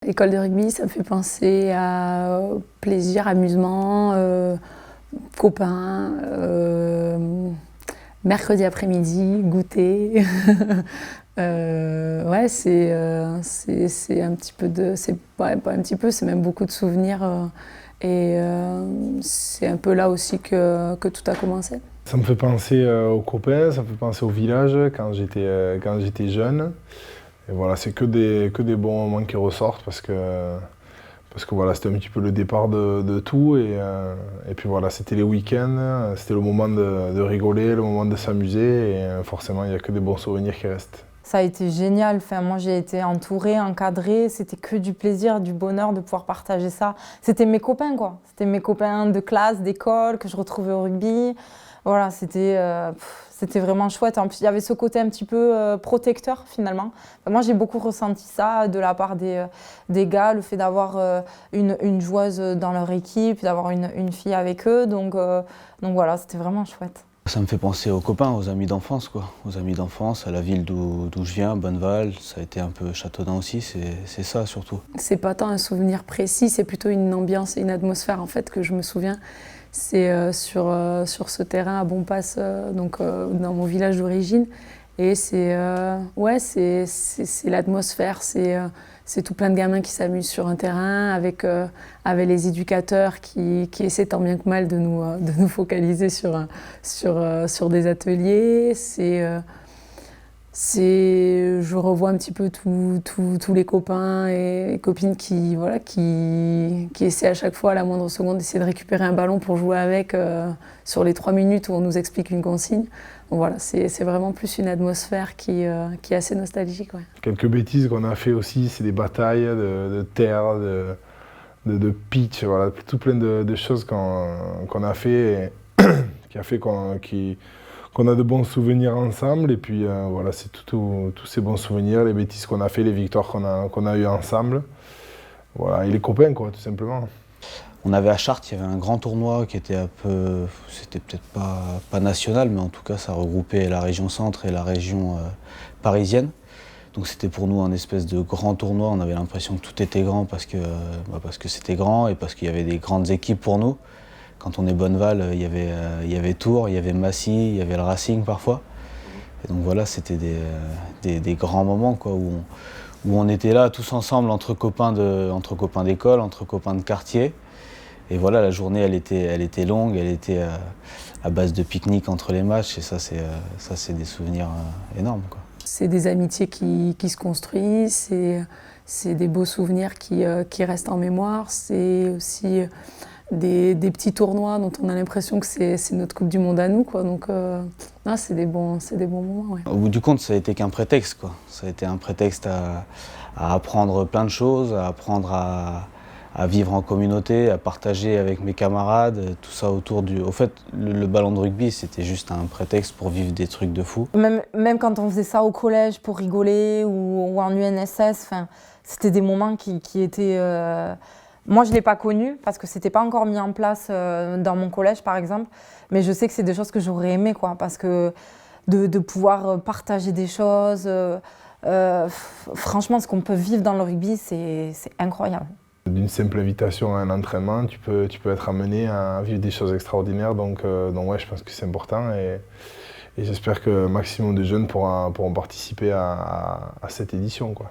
L'école de rugby, ça me fait penser à plaisir, amusement, copains, mercredi après-midi, goûter. Ouais, c'est un petit peu de... Ouais, pas un petit peu, c'est même beaucoup de souvenirs. C'est un peu là aussi que tout a commencé. Ça me fait penser aux copains, ça me fait penser au village quand j'étais jeune. Et voilà, c'est que des bons moments qui ressortent parce que voilà, c'était un petit peu le départ de tout. Et puis voilà, c'était les week-ends, c'était le moment de rigoler, le moment de s'amuser. Et forcément, il n'y a que des bons souvenirs qui restent. Ça a été génial. Enfin, moi, j'ai été entourée, encadrée. C'était que du plaisir, du bonheur de pouvoir partager ça. C'était mes copains, quoi. C'était mes copains de classe, d'école, que je retrouvais au rugby. Voilà, c'était vraiment chouette. En plus, il y avait ce côté un petit peu protecteur, finalement. Enfin, moi, j'ai beaucoup ressenti ça de la part des gars, le fait d'avoir une joueuse dans leur équipe, d'avoir une fille avec eux. Donc voilà, c'était vraiment chouette. Ça me fait penser aux copains, aux amis d'enfance, quoi. Aux amis d'enfance, à la ville d'où je viens, Bonneval. Ça a été un peu châteaudun aussi, c'est ça surtout. C'est pas tant un souvenir précis, c'est plutôt une ambiance et une atmosphère en fait que je me souviens. C'est sur ce terrain à Bonpass, dans mon village d'origine. Et c'est l'atmosphère, c'est tout plein de gamins qui s'amusent sur un terrain avec les éducateurs qui essaient tant bien que mal de nous focaliser sur des ateliers. Je revois un petit peu tous les copains et copines qui essaient à chaque fois, à la moindre seconde, d'essayer de récupérer un ballon pour jouer avec sur les 3 minutes où on nous explique une consigne. Donc voilà, c'est vraiment plus une atmosphère qui est assez nostalgique. Ouais. Quelques bêtises qu'on a fait aussi, c'est des batailles de terre, de pitch, voilà, tout plein de choses qu'on a fait et qui a fait qu'on a de bons souvenirs ensemble. Et puis voilà, c'est tous ces bons souvenirs, les bêtises qu'on a fait, les victoires qu'on a eues ensemble. Voilà, et les copains, quoi, tout simplement. On avait à Chartres, il y avait un grand tournoi qui était c'était peut-être pas national, mais en tout cas ça regroupait la région centre et la région parisienne. Donc c'était pour nous un espèce de grand tournoi, on avait l'impression que tout était grand parce que c'était grand et parce qu'il y avait des grandes équipes pour nous. Quand on est Bonneval, il y avait Tours, il y avait Massy, il y avait le Racing parfois. Et donc voilà, c'était des grands moments quoi, où on était là tous ensemble entre copains d'école, entre copains de quartier. Et voilà, la journée, elle était longue, elle était à base de pique-nique entre les matchs. Et ça, c'est des souvenirs énormes, quoi. C'est des amitiés qui se construisent, c'est des beaux souvenirs qui restent en mémoire. C'est aussi des petits tournois dont on a l'impression que c'est notre Coupe du Monde à nous, quoi. Donc, c'est des bons moments. Ouais. Au bout du compte, ça a été qu'un prétexte, quoi. Ça a été un prétexte à apprendre plein de choses, à apprendre à vivre en communauté, à partager avec mes camarades, tout ça autour du... Au fait, le ballon de rugby, c'était juste un prétexte pour vivre des trucs de fou. Même quand on faisait ça au collège pour rigoler ou en UNSS, c'était des moments qui étaient... Moi, je ne l'ai pas connu parce que ce n'était pas encore mis en place dans mon collège, par exemple. Mais je sais que c'est des choses que j'aurais aimé, quoi, parce que de pouvoir partager des choses... franchement, ce qu'on peut vivre dans le rugby, c'est incroyable. D'une simple invitation à un entraînement, tu peux être amené à vivre des choses extraordinaires. Donc ouais, je pense que c'est important et j'espère que maximum de jeunes pourront participer à cette édition, quoi.